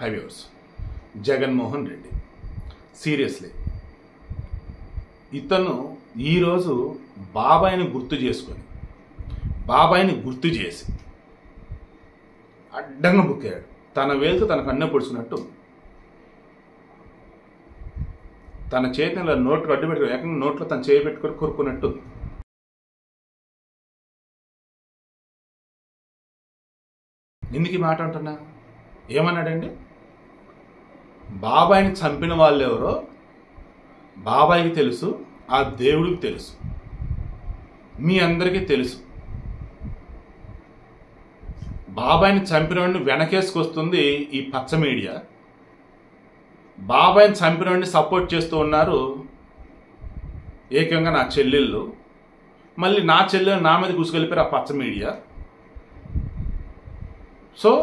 High viewers, Jaganmohan Reddy seriously ఇతను ఈరోజు బాబాయిని గుర్తు చేసుకొని బాబాయిని గుర్తు చేసి అడ్డంగా బుక్కాడు. తన వేలుతో తన కన్ను పొడుచుకున్నట్టు తన చేతిలో నోట్లు అడ్డు పెట్టుకుని ఏకంగా నోట్లో తను చేయి పెట్టుకొని కొరుకున్నట్టు. ఎందుకు ఈ మాట అంటున్నా? ఏమన్నాడండి? బాబాయిని చంపిన వాళ్ళు ఎవరో బాబాయికి తెలుసు, ఆ దేవుడికి తెలుసు, మీ అందరికీ తెలుసు. బాబాయిని చంపిన వాడిని వెనకేసుకొస్తుంది ఈ పచ్చ మీడియా. బాబాయిని చంపిన వాడిని సపోర్ట్ చేస్తూ ఉన్నారు ఏకంగా నా చెల్లెళ్ళు. మళ్ళీ నా చెల్లెలు నా మీద కూసుకెళ్ళిపోయారు ఆ పచ్చ మీడియా. సో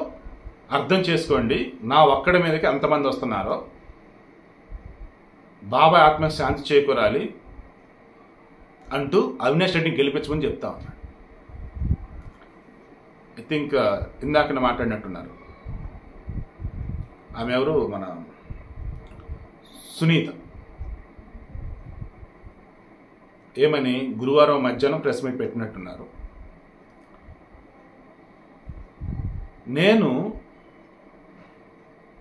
అర్థం చేసుకోండి, నా ఒక్కడి మీదకి ఎంతమంది వస్తున్నారో. బాబాయ్ ఆత్మకు శాంతి చేకూరాలి అంటూ అవినాష్ రెడ్డిని గెలిపించమని చెప్తా ఉన్నాడు. ఐ థింక్ ఇందాక మాట్లాడినట్టున్నారు. ఆమె ఎవరు? మన సునీత. ఏమని గురువారం మధ్యాహ్నం ప్రెస్ మీట్ పెట్టినట్టున్నారు. నేను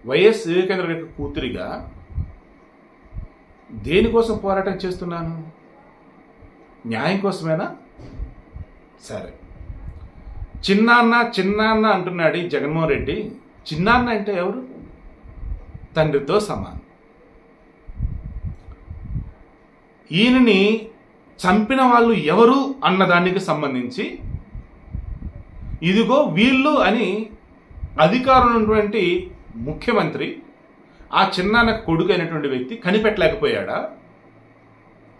వైఎస్ వివేకానంద రెడ్డి కూతురిగా దేనికోసం పోరాటం చేస్తున్నాను? న్యాయం కోసమేనా? సరే, చిన్నాన్న చిన్నాన్న అంటున్నాడు ఈ జగన్మోహన్ రెడ్డి. చిన్నాన్న అంటే ఎవరు? తండ్రితో సమానం. ఈయనని చంపిన వాళ్ళు ఎవరు అన్నదానికి సంబంధించి ఇదిగో వీళ్ళు అని అధికారం ఉన్నటువంటి ముఖ్యమంత్రి ఆ చిన్నాన్న కొడుకు అయినటువంటి వ్యక్తి కనిపెట్టలేకపోయాడా?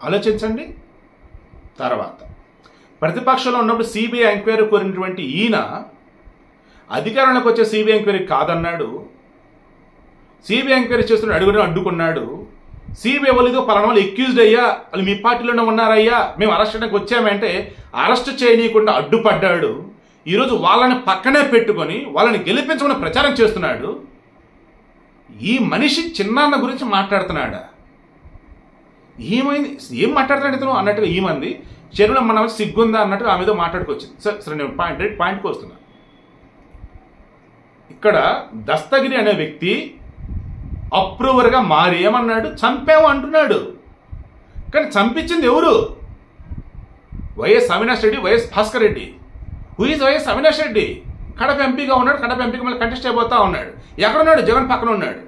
ఆలోచించండి. తర్వాత ప్రతిపక్షంలో ఉన్నప్పుడు సిబిఐ ఎంక్వైరీ కోరినటువంటి ఈయన అధికారంలోకి వచ్చే సిబిఐ ఎంక్వైరీ కాదన్నాడు. సిబిఐ ఎంక్వైరీ చేస్తున్న అడుగుని అడ్డుకున్నాడు. సిబిఐ వాళ్ళు ఇదో పలానా వాళ్ళు ఎక్యూజ్డ్ అయ్యా, వాళ్ళు మీ పార్టీలోనే ఉన్నారయ్యా, మేము అరెస్ట్ చేయడానికి వచ్చామంటే అరెస్ట్ చేయనీయకుండా అడ్డుపడ్డాడు. ఈరోజు వాళ్ళని పక్కనే పెట్టుకొని వాళ్ళని గెలిపించమని ప్రచారం చేస్తున్నాడు. ఈ మనిషి చిన్నాన్న గురించి మాట్లాడుతున్నాడా? ఏమైంది? ఏం మాట్లాడుతున్నాడు ఇతను అన్నట్టుగా ఈమంది చెరువులో మన సిగ్గుందా అన్నట్టుగా ఆమె ఏదో మాట్లాడుకొచ్చింది. సరే నేను పాయింట్కి వస్తున్నా. ఇక్కడ దస్తగిరి అనే వ్యక్తి అప్రూవర్గా మారి ఏమన్నాడు? చంపాము అంటున్నాడు. కానీ చంపించింది ఎవరు? YS Avinash Reddy, YS Bhaskar Reddy. Who is YS Avinash Reddy? Kadapa ఎంపీగా ఉన్నాడు. కడప ఎంపీకి మళ్ళీ కంటెస్ట్ అయిపోతా ఉన్నాడు. ఎక్కడున్నాడు? జగన్ పక్కన ఉన్నాడు.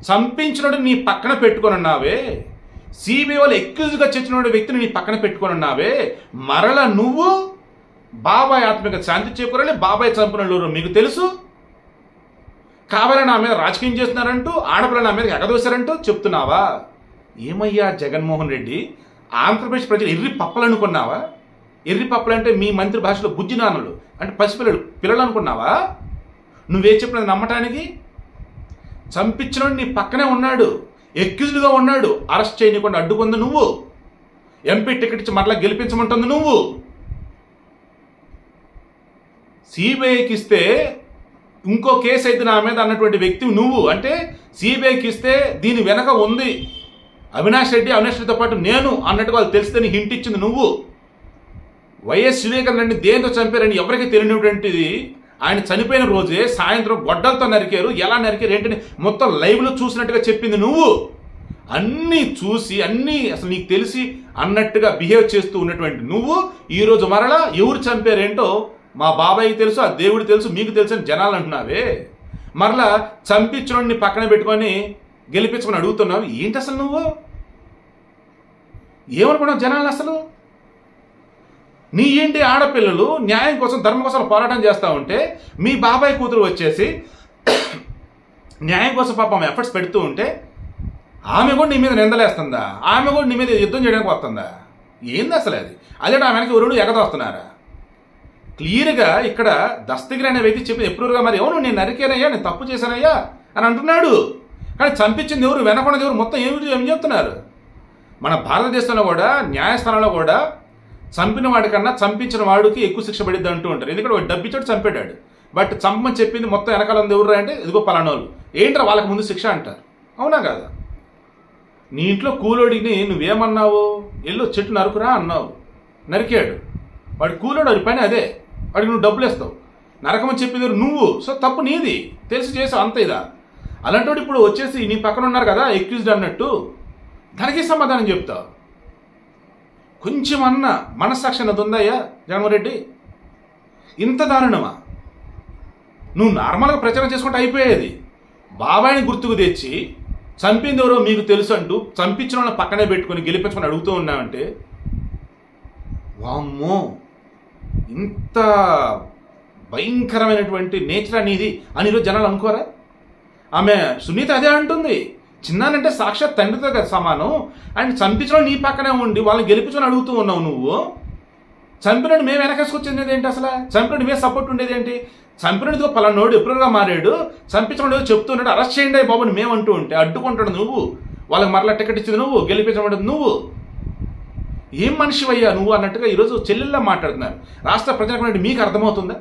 చంపించినోడు నీ పక్కన పెట్టుకొని ఉన్నావే, సిబిఐ వాళ్ళు ఎక్యూజ్గా చేసిన వ్యక్తిని నీ పక్కన పెట్టుకొని ఉన్నావే, మరల నువ్వు బాబాయ్ ఆత్మక శాంతి చేకూరాలి, బాబాయ్ చంపిన మీకు తెలుసు, కావాలని నా మీద రాజకీయం చేస్తున్నారంటూ, ఆడపిల్ల నా మీద ఎగదోశారంటూ చెప్తున్నావా? ఏమయ్యా జగన్మోహన్ రెడ్డి, ఆంధ్రప్రదేశ్ ప్రజలు ఎర్రి పప్పలు అనుకున్నావా? ఎర్రి పప్పలు అంటే మీ మంత్రి భాషలో బుజ్జి నాన్నలు అంటే పిల్లలు అనుకున్నావా? నువ్వే చెప్పినది నమ్మటానికి? చంపించినోడు నీ పక్కనే ఉన్నాడు, ఎక్యూజ్డ్గా ఉన్నాడు, అరెస్ట్ చేయకుండా అడ్డుకుంది నువ్వు, ఎంపీ టికెట్ ఇచ్చి మరలా గెలిపించమంటుంది నువ్వు, సిబిఐకి ఇస్తే ఇంకో కేసు అయితే నా మీద అన్నటువంటి వ్యక్తి నువ్వు. అంటే సిబిఐకి ఇస్తే దీని వెనక ఉంది అవినాష్ రెడ్డితో పాటు నేను అన్నట్టు వాళ్ళు తెలిస్తే హింట్ ఇచ్చింది నువ్వు. వైఎస్ వివేకానంద రెడ్డి దేంతో చంపారని ఎవరికి తెలియనటువంటిది ఆయన చనిపోయిన రోజే సాయంత్రం గొడ్డలతో నరికారు, ఎలా నరికారు ఏంటని మొత్తం లైవ్లో చూసినట్టుగా చెప్పింది నువ్వు. అన్నీ చూసి అన్నీ అసలు నీకు తెలిసి అన్నట్టుగా బిహేవ్ చేస్తూ ఉన్నటువంటి నువ్వు ఈరోజు మరలా ఎవరు చంపారేంటో మా బాబాయికి తెలుసు, ఆ దేవుడికి తెలుసు, మీకు తెలుసు అని జనాలు అంటున్నావే. మరలా చంపించడాన్ని పక్కన పెట్టుకొని గెలిపించమని అడుగుతున్నావు. ఏంటి అసలు నువ్వు ఏమనుకున్నావు జనాలు? అసలు నీ ఏంటి ఆడపిల్లలు న్యాయం కోసం ధర్మం కోసం పోరాటం చేస్తూ ఉంటే మీ బాబాయ్ కూతురు వచ్చేసి న్యాయం కోసం పాపం ఎఫర్ట్స్ పెడుతూ ఉంటే ఆమె కూడా నీ మీద నిందలేస్తుందా? ఆమె కూడా నీ మీద యుద్ధం చేయడానికి వస్తుందా? ఏంది అసలు అది? అదే ఆమెకి ఎవరు ఎగదొస్తున్నారా? క్లియర్గా ఇక్కడ దస్తగిరి అనే వ్యక్తి చెప్పి ఎప్పుడుగా మరి ఎవరు నేను నరికానయ్యా, నేను తప్పు చేశానయ్యా అని అంటున్నాడు. కానీ చంపించింది ఎవరు, వెనకున్నది ఎవరు, మొత్తం ఏం చెప్తున్నారు? మన భారతదేశంలో కూడా న్యాయస్థానంలో కూడా చంపిన వాడికన్నా చంపించిన వాడికి ఎక్కువ శిక్ష పడిద్ది అంటూ ఉంటారు. ఎందుకంటే వాడు డబ్బిచ్చోడు చంపాడు. బట్ చంపమని చెప్పింది మొత్తం వెనకాల ఉంది ఎవరు అంటే ఇదిగో పలానోళ్ళు. ఏంట్రా వాళ్ళకి ముందు శిక్ష అంటారు. అవునా కాదా? నీ ఇంట్లో కూలోడిని నువ్వేమన్నావు? ఎల్లు చెట్టు నరుకురా అన్నావు, నరికాడు. వాడి కూలోడు వాడి పని అదే, వాడికి నువ్వు డబ్బులు ఇస్తావు. నరకమని చెప్పింది నువ్వు, సో తప్పు నీది, తెలిసి చేసావు అంత ఇదా. అలాంటి ఇప్పుడు వచ్చేసి నీ పక్కన ఉన్నారు కదా ఎక్యూజ్డ్ అన్నట్టు, దానికి సమాధానం చెప్తావు. కొంచెం అన్న మనస్సాక్షి అన్నది ఉందయ్యా జగన్మోహన్ రెడ్డి? ఇంత దారుణమా? నువ్వు నార్మల్గా ప్రచారం చేసుకుంటే అయిపోయేది. బాబాయిని గుర్తుకు తెచ్చి చంపింది ఎవరో మీకు తెలుసు అంటూ చంపించిన వాళ్ళని పక్కనే పెట్టుకుని గెలిపించుకొని అడుగుతూ ఉన్నావంటే, వామ్మో ఇంత భయంకరమైనటువంటి నేచర్ అనేది అని ఈరోజు జనాలు అనుకోరా? ఆమె సునీత అదే అంటుంది, చిన్నానంటే సాక్షాత్ తండ్రితో కదా సమానం, అండ్ చంపించడం నీ పక్కనే ఉండి వాళ్ళని గెలిపించుకొని అడుగుతూ ఉన్నావు. నువ్వు చంపినట్టు మేము వెనకేసుకొచ్చింది ఏంటి? అసలు చంపినట్టు మేము సపోర్ట్ ఉండేది ఏంటి? చంపినట్టుగా పలానోడు ఎప్పుడుగా మారాడు, చంపించడం ఏదో చెప్తున్నాడు, అరెస్ట్ చేయండి బాబుని మేము అంటూ ఉంటే అడ్డుకుంటాడు నువ్వు. వాళ్ళకి మరలా టికెట్ ఇచ్చింది నువ్వు, గెలిపించబడేది నువ్వు. ఏం మనిషివయ్యా నువ్వు అన్నట్టుగా ఈరోజు చెల్లెల్లా మాట్లాడుతున్నారు. రాష్ట్ర ప్రజలకు మీకు అర్థమవుతుందా?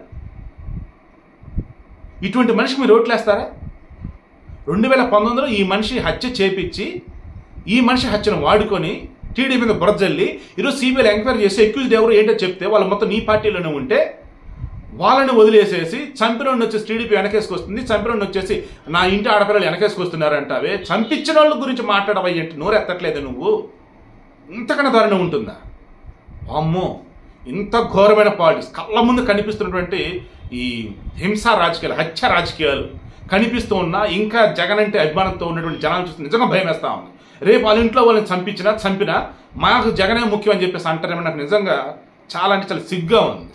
ఇటువంటి మనిషికి మీరు ఓట్లేస్తారా? 2019లో ఈ మనిషి హత్య చేపించి ఈ మనిషి హత్యను వాడుకొని టీడీ మీద బురజల్లి ఈరోజు సిబిఐ ఎంక్వైరీ చేసి ఎక్యూజ్డ్ ఎవరు ఏంటో చెప్తే వాళ్ళు మొత్తం నీ పార్టీలోనే ఉంటే వాళ్ళని వదిలేసేసి చంపినోడిని వచ్చేసి టీడీపీ వెనకేసుకొస్తుంది, చంపినోడిని వచ్చేసి నా ఇంటి ఆడపిల్లలు వెనకేసుకొస్తున్నారంటావే. చంపించిన వాళ్ళ గురించి మాట్లాడవయ్యేంటి? నోరెత్తట్లేదు నువ్వు. ఇంతకన్నా దారుణం ఉంటుందా? అమ్మో, ఇంత ఘోరమైన పాలిటిక్స్ కళ్ళ ముందు కనిపిస్తున్నటువంటి ఈ హింసా రాజకీయాలు, హత్య రాజకీయాలు కనిపిస్తూ ఉన్నా ఇంకా జగన్ అంటే అభిమానంతో ఉన్నటువంటి జనాలు చూస్తే నిజంగా భయం వేస్తా ఉంది. రేపు వాళ్ళ ఇంట్లో వాళ్ళని చంపినా మాకు జగనే ముఖ్యం అని చెప్పేసి అంటారేమో. నాకు నిజంగా చాలా అంటే చాలా సిగ్గుగా ఉంది.